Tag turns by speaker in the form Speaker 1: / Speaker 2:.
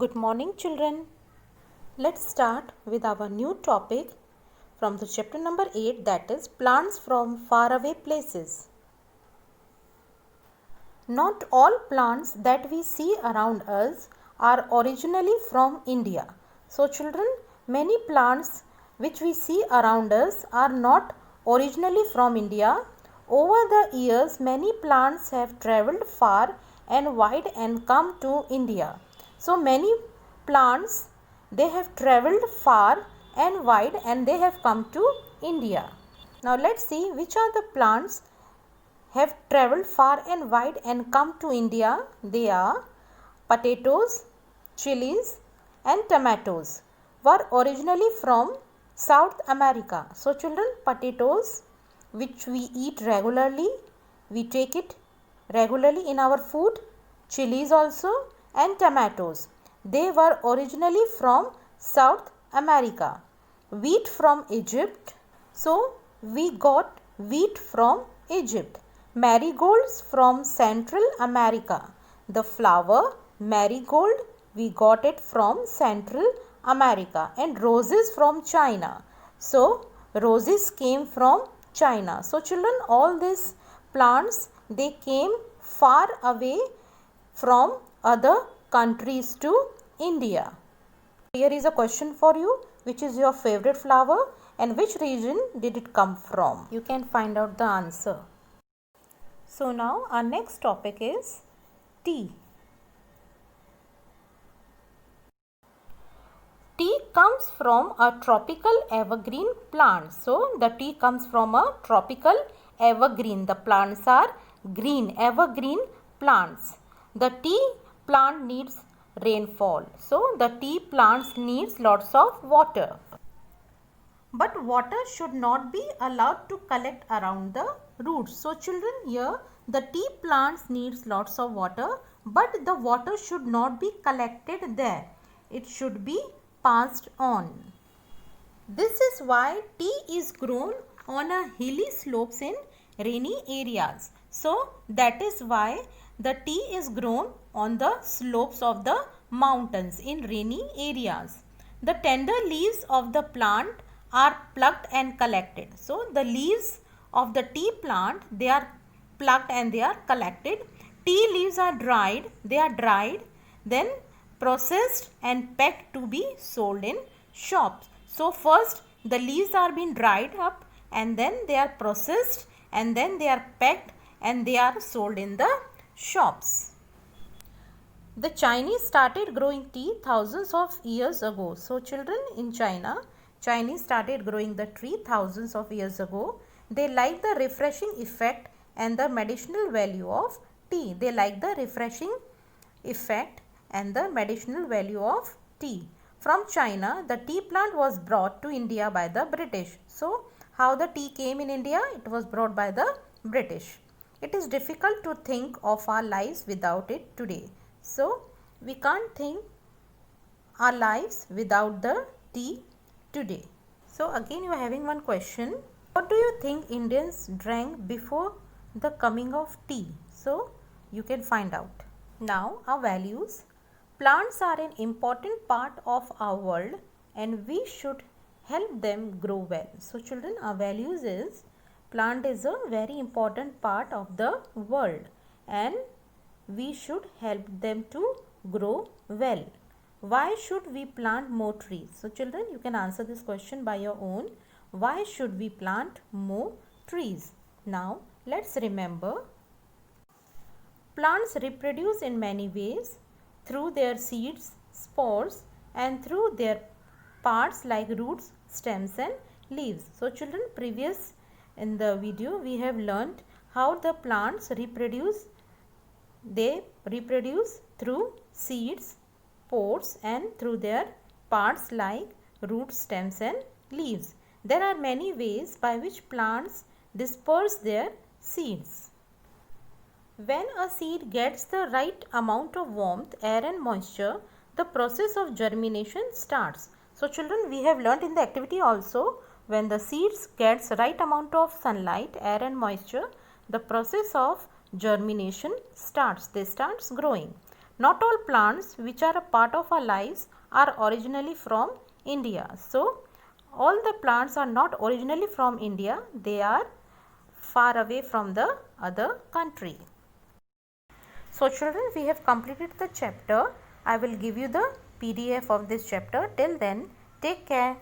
Speaker 1: Good morning, children. Let's start with our new topic from the chapter number 8, that is plants from faraway places. Not all plants that we see around us are originally from India. So, children, many plants which we see around us are not originally from India. Over the years, many plants have traveled far and wide and come to India. So, many plants they have traveled far and wide and they have come to India. Now, let's see which are the plants have traveled far and wide and come to India. They are potatoes, chilies and tomatoes were originally from South America. So, children, potatoes which we eat regularly, we take it regularly in our food, chilies also and tomatoes. They were originally from South America. Wheat from Egypt. So, we got wheat from Egypt. Marigolds from Central America. The flower marigold, we got it from Central America. And roses from China. So, roses came from China. So, children, all these plants they came far away from other countries to India. Here is a question for you. Which is your favorite flower and which region did it come from? You can find out the answer. So now our next topic is tea. Tea comes from a tropical evergreen plant. So the tea comes from a tropical evergreen. The plants are green, evergreen plants. The tea plant needs rainfall. So the tea plants needs lots of water. But water should not be allowed to collect around the roots. So children, here the tea plants needs lots of water, but the water should not be collected there. It should be passed on. This is why tea is grown on a hilly slopes in rainy areas. So that is why the tea is grown on the slopes of the mountains in rainy areas. The tender leaves of the plant are plucked and collected. So the leaves of the tea plant they are plucked and they are collected. Tea leaves are dried. They are dried, then processed and packed to be sold in shops. So first the leaves are being dried up and then they are processed and then they are packed and they are sold in the shops. The Chinese started growing tea thousands of years ago. So children, in China, Chinese started growing the tree thousands of years ago. They like the refreshing effect and the medicinal value of tea. They like the refreshing effect and the medicinal value of tea. From China, the tea plant was brought to India by the British. So, how the tea came in India? It was brought by the British. It is difficult to think of our lives without it today. So, we can't think our lives without the tea today. So, again you are having one question. What do you think Indians drank before the coming of tea? So, you can find out. Now, our values. Plants are an important part of our world and we should help them grow well. So, children, our values is plant is a very important part of the world and we should help them to grow well. Why should we plant more trees? So children, you can answer this question by your own. Why should we plant more trees? Now let's remember. Plants reproduce in many ways through their seeds, spores and through their parts like roots, stems and leaves. So children, previous in the video we have learnt how the plants reproduce. They reproduce through seeds, spores and through their parts like roots, stems and leaves. There are many ways by which plants disperse their seeds. When a seed gets the right amount of warmth, air and moisture, the process of germination starts. So children, we have learnt in the activity also, when the seeds gets right amount of sunlight, air and moisture, the process of germination starts. They starts growing. Not all plants which are a part of our lives are originally from India. So, all the plants are not originally from India, they are far away from the other country. So children, we have completed the chapter. I will give you the PDF of this chapter. Till then, take care.